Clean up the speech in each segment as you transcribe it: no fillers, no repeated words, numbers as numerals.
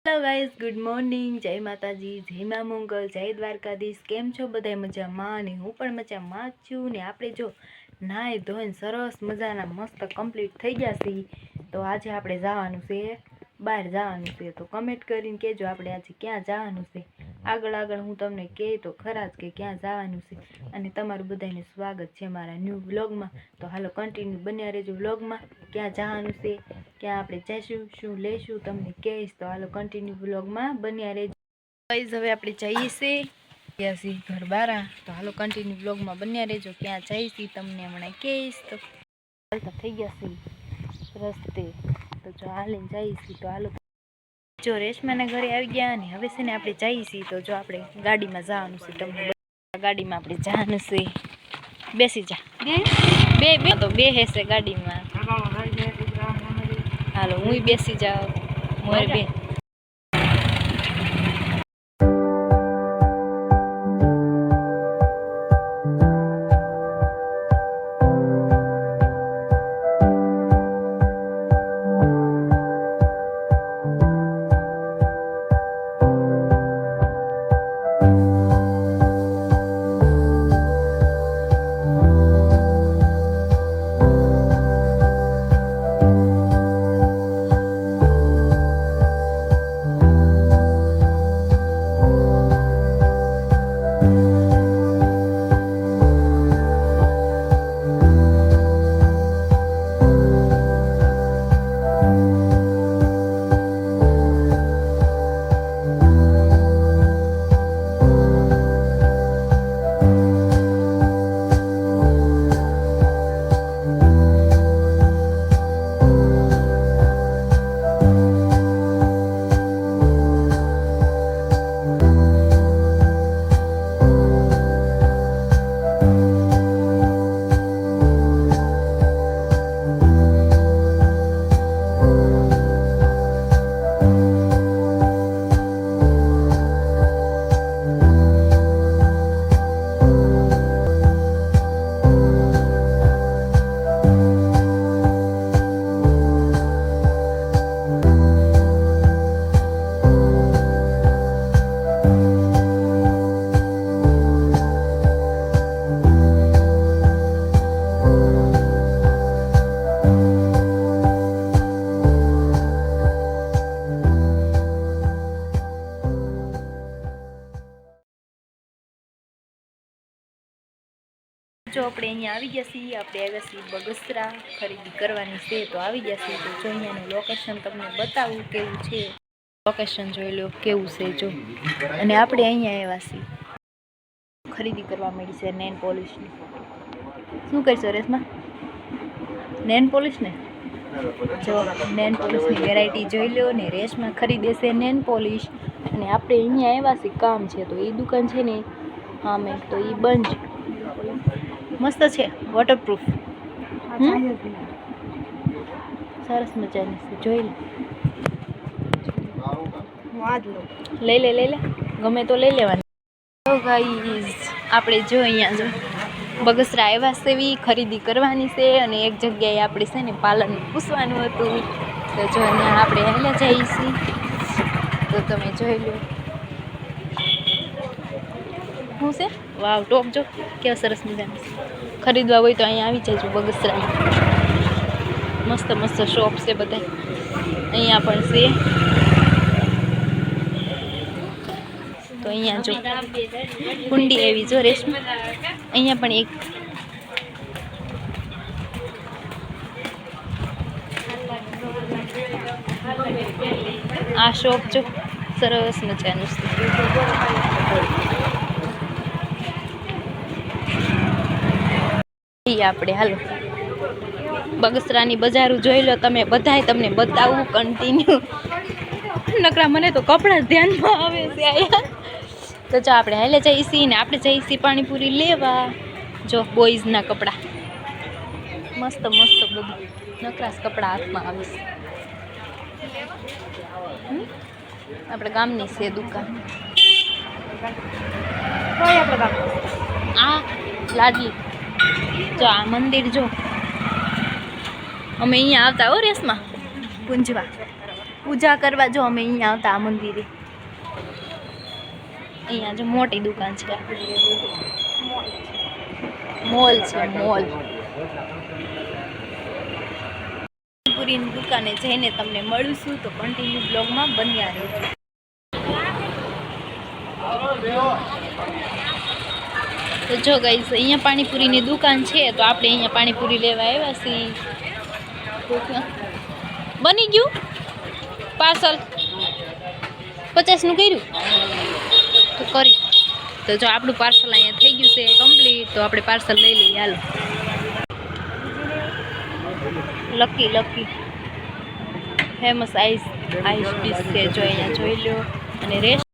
Hello guys, good morning, જય માતાજી, જય મા મંગલ, જય દ્વારકાધીશ। કેમ છો બધા? મજામાં? ને હું પણ મજામાં જ છું ને આપણે જો નાહી ધોઈને સરસ મજાના મસ્ત કમ્પ્લીટ થઈ ગયા છીએ। તો આજે આપણે જવાનું છે, બહાર જવાનું છે। તો કમેન્ટ કરીને કહેજો આપણે આજે ક્યાં જવાનું છે। આગળ હું તમને કહે તો ખરા જ કે ક્યાં જવાનું છે। અને તમારું બધાનું સ્વાગત છે મારા ન્યૂ વ્લોગમાં। તો હાલો કન્ટિન્યુ બન્યા રહેજો વ્લોગમાં। ક્યાં જવાનું છે, ક્યાં આપણે જઈશું, શું લઈશું તમને કહીશ। તો હાલો કન્ટિન્યુ વ્લોગમાં બન્યા રહેજો। ગાઈઝ હવે આપણે જઈએ છીએ ઘર બારા। તો હાલો કન્ટિન્યુ વ્લોગમાં બન્યા રહેજો। ક્યાં જઈશી તમને હમણાં કહીશ। તો હાલતા થઈ ગયા છે રસ્તે, તો જો હાલીને જઈશી। તો હાલો જો રેશમાના ઘરે આવી ગયા અને હવે છે ને આપણે જઈએ છીએ। તો જો આપણે ગાડીમાં જવાનું છે, તમને ગાડીમાં આપણે જવાનું છે। બેસી જા બે તો બે હેસે ગાડીમાં। હાલો હું બેસી જાઉં મોરે બે। જો આપણે અહીંયા આવી ગયા છીએ, આપણે આવ્યા છીએ બગસરા ખરીદી કરવાની છે। તો આવી ગયા છીએ। તો જો અહીંયાનું લોકેશન તમને બતાવું કેવું છે। લોકેશન જોઈ લો કેવું છે જો। અને આપણે અહીંયા આવ્યા છીએ ખરીદી કરવા મળી છે નેન પોલિશની। શું કહીશો રેશમા? નેન પોલિશ ને જો નેન પોલિશની વેરાયટી જોઈ લો ને રેશમા ખરીદે છે નેન પોલિશ। અને આપણે અહીંયા આવ્યા છીએ કામ છે। તો એ દુકાન છે ને હા મેં તો એ બંધ મસ્ત છે, વોટરપ્રૂફ સરસ મજાની છે, જોઈ લે લઈ લે ગમે તો લઈ લેવાની। તો ગાઈઝ આપણે જો અહીંયા જો બગસરા આવ્યા છે એવી ખરીદી કરવાની છે। અને એક જગ્યાએ આપણે છે ને પાલન પૂછવાનું હતું। તો જો અહીંયા આપણે હેલા જઈએ છીએ। તો તમે જોઈ લો શું છે, વાવ ટોપ જો કેવા સરસ મજાના છે। ખરીદવા હોય તો અહીંયા આવી જજો બગસરામાં। મસ્ત મસ્ત શોપ છે બધા અહીંયા પણ છે। તો અહીંયા જો કુંડી એવી જો રેશમા, અહીંયા પણ એક આ શોપ જો સરસ મજાનું છે। આપણે હાલો બગસરાની બજારું જોઈ લો તમે બધાય, તમને બતાવું કન્ટિન્યુ। નકરા મને તો કપડાં જ ધ્યાનમાં આવે છે આયા। તો જો આપણે હાલે જઈએ છીએ ને આપણે જઈએ છીએ પાણીપુરી લેવા। જો બોઈઝના કપડાં મસ્ત મસ્ત બધું નકરાસ કપડાં હાથમાં આવે છે। આપણે ગામની છે દુકાન આ લાડલી। જો આ મંદિર જો અમે અહીંયા આવતા હો રેસમાં પૂંજવા। પૂજા કરવા જો અમે અહીંયા આવતા આ મંદિરે. અહીંયા જો મોટી દુકાન છે, મોલ છે મોલ. પૂરીની દુકાને જઈને તમને મળીશું, તો કન્ટિન્યુ બ્લોગમાં બન્યા રહેજો. તો જો ગાઈસ અહીંયા પાણીપુરીની દુકાન છે, તો આપણે અહીંયા પાણીપુરી લેવા આવ્યા છીએ. બની ગયું પાર્સલ 50નું કર્યું તો કરી. તો જો આપણું પાર્સલ અહીંયા થઈ ગયું છે કમ્પ્લીટ, તો આપણે પાર્સલ લઈ લઈએ. Hello lucky lucky famous ice dish છે, જો અહીંયા જોઈ લો. અને રેસ્ટ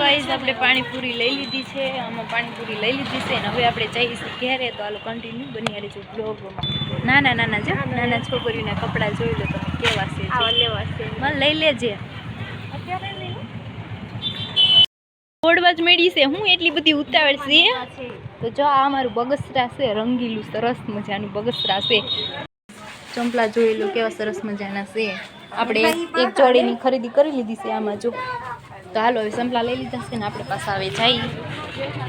ગાઈસ આપણે પાણીપુરી લઈ લીધી છે, આમાં પાણીપુરી લઈ લીધી છે, અને હવે આપણે જઈશું ઘેરે. તો હાલો કન્ટિન્યુ બની રહેજો બ્લોગમાં. નાના જો નાના છોકરીઓના કપડાં જોઈ લો તમે કેવા છે, લેવા છે મને લઈ લેજે. ઓડવા જ મેળી છે, હું એટલી બધી ઉતાવળ છે. તો જો આ અમારું બગસરા છે, રંગીલું સરસ મજાનું બગસરા છે. ચંપલા જોઈ લો કેવા સરસ મજાના છે. આપણે એક જોડીની ખરીદી કરી લીધી છે આમાં જો. તો હાલો હવે સંપલા લઈ લીધા છે ને આપણે પાછા હવે જઈએ.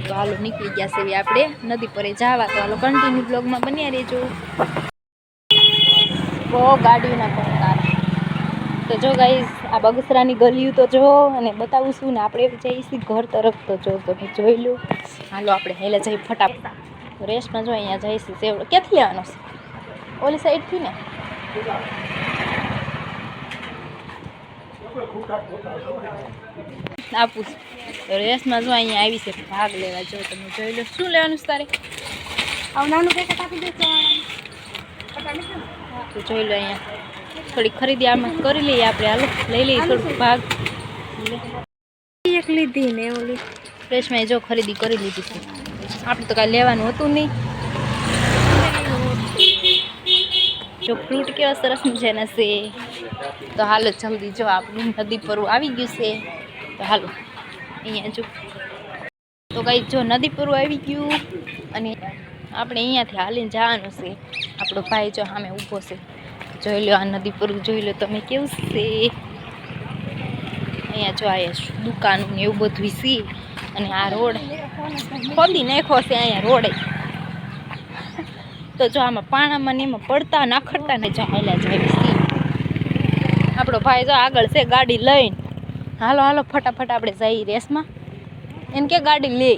તો હાલો નીકળી ગયા છે આપણે નદી પરે જવા. તો હાલો કન્ટિન્યુ બ્લોગમાં બન્યા રહેજો. બહુ ગાડીઓના પડકાર. તો જો ગાઈસ આ બગસરાની ગલીઓ તો જો, અને બતાવું છું ને આપણે જઈશું ઘર તરફ. તો જો તમે જોઈ લો. હાલો આપણે હેલે જઈએ ફટાફટ. તો રેસ્ટમાં જો અહીંયા જઈશું. સેવડો ક્યાંથી લેવાનો છે? ઓલી સાઈડથી ને. આપું તો રેસમાં જો અહીંયા આવી છે ભાગ લેવા. જો તમે જોઈ લો. શું લેવાનું છે તારે? નાનું પેકેટ આપી દે. તો જોઈ લો અહીંયા થોડી ખરીદી આમાં કરી લઈએ આપણે. હાલો લઈ લઈએ થોડુંક ભાગ. એક લીધી ને ઓલી રેસમાં જો ખરીદી કરી લીધી છે. આપણે તો કાંઈ લેવાનું હતું નહીં. જો ફ્રૂટ કેવા સરસ મજાના છે. તો હાલો જલ્દી જો આપણું નદી પર આવી ગયું છે. તો હાલો અહીંયા જો. તો કઈ જો નદી પર આવી ગયું, અને આપણે અહીંયાથી હાલીને જવાનું છે. આપણો ભાઈ જો સામે ઊભો છે. જોઈ લો આ નદી પર જોઈ લો તમે કેવું છે. અહીંયા જો આ દુકાન ને એવું બધું છે. અને આ રોડ ખોદી નાખો છે અહીંયા રોડે. તો જો આમાં પાણામાં ને એમાં પડતા નાખડતા ને જો હાલ્યા જાય. આપણો ભાઈ જો આગળ છે ગાડી લઈને. હાલો હાલો ફટાફટ આપણે જઈએ રેસમાં. એને કે ગાડી લે.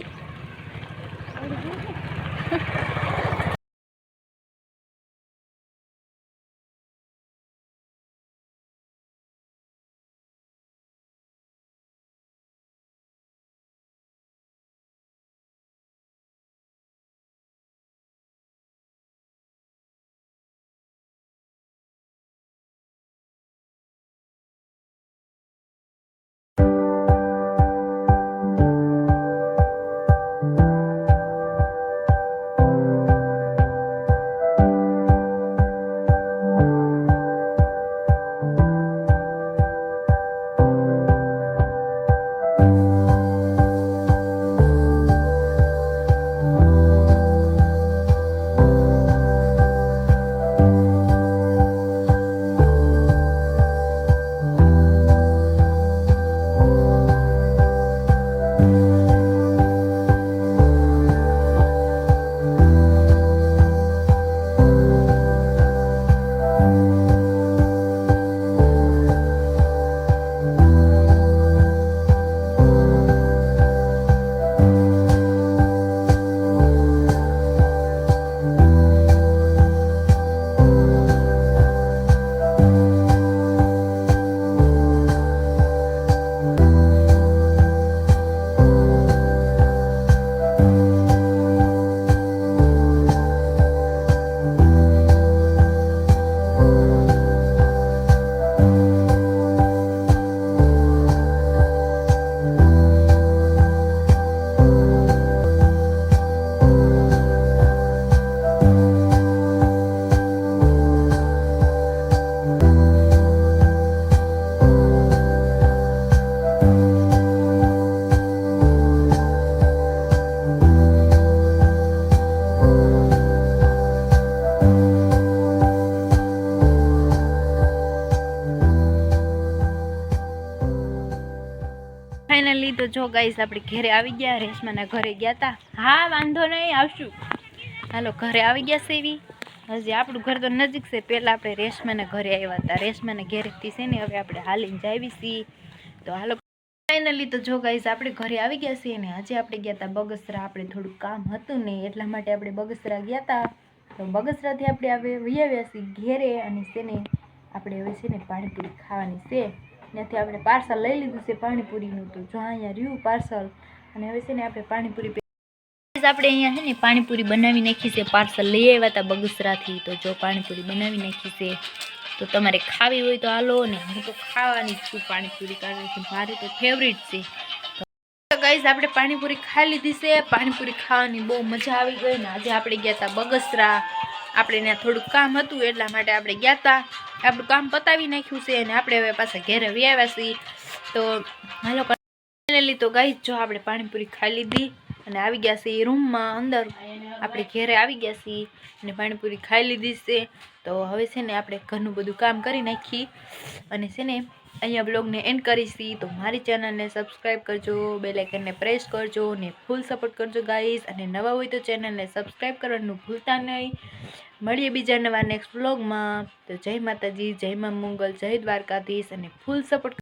ફાઇનલી તો જો ગાઈસ આપણે ઘરે આવી ગયા, રેશમાના ઘરે ગયા હતા. હા વાંધો નહીં, આવશું. હાલો ઘરે આવી ગયા છે એવી. હજી આપણું ઘર તો નજીક છે. પહેલાં આપણે રેશમાના ઘરે આવ્યા હતા. રેશમાના ઘરેથી છે ને હવે આપણે હાલીને જાવી છીએ. તો હાલો ફાઇનલી તો જો ગાઈસ આપણે ઘરે આવી ગયા છીએ ને હજી આપણે ગયા હતા બગસરા. આપણે થોડુંક કામ હતું ને એટલા માટે આપણે બગસરા ગયા હતા. તો બગસરાથી આપણે હવે વહી આવ્યા છીએ ઘેરે. અને છે ને આપણે હવે છે ને પાણીપુરી ખાવાની છે. ત્યાંથી આપણે પાર્સલ લઈ લીધું છે પાણીપુરીનું. તો જો અહીંયા રહ્યું પાર્સલ. અને હવે છે ને આપણે પાણીપુરી આપણે અહીંયા છે ને પાણીપુરી બનાવી નાખી છે. પાર્સલ લઈ આવ્યા હતા બગસરાથી. તો જો પાણીપુરી બનાવી નાખી છે. તો તમારે ખાવી હોય તો હાલો. ને હું તો ખાવાની જ છું પાણીપુરી, કારણ કે મારી તો ફેવરિટ છે. તો ગાઈસ આપણે પાણીપુરી ખાઈ લીધી છે. પાણીપુરી ખાવાની બહુ મજા આવી ગઈ. ને આજે આપણે ગયા હતા બગસરા. આપણે ત્યાં થોડુંક કામ હતું એટલા માટે આપણે ગયા હતા. આપણું કામ પતાવી નાખ્યું છે અને આપણે હવે પાછા ઘરે આવ્યા છીએ. તો હાલો ફાઇનલી તો ગાઈસ જો આપણે પાણીપુરી ખાઈ લીધી અને આવી ગયા છીએ રૂમમાં અંદર. આપણે ઘરે આવી ગયા છીએ અને પાણીપુરી ખાઈ લીધી છે. તો હવે છે ને આપણે ઘરનું બધું કામ કરી નાખી અને છે ને અહીંયા બ્લોગને એન્ડ કરીશી. તો મારી ચેનલને સબસ્ક્રાઈબ કરજો, બેલ આઇકનને પ્રેસ કરજો ને ફૂલ સપોર્ટ કરજો ગાઈસ. અને નવા હોય તો ચેનલને સબસ્ક્રાઈબ કરવાનું ભૂલતા નહીં. મળીએ બીજા નવા નેક્સ્ટ બ્લોગમાં. તો જય માતાજી, જય મા મંગલ, જય દ્વારકાધીશ અને ફૂલ સપોર્ટ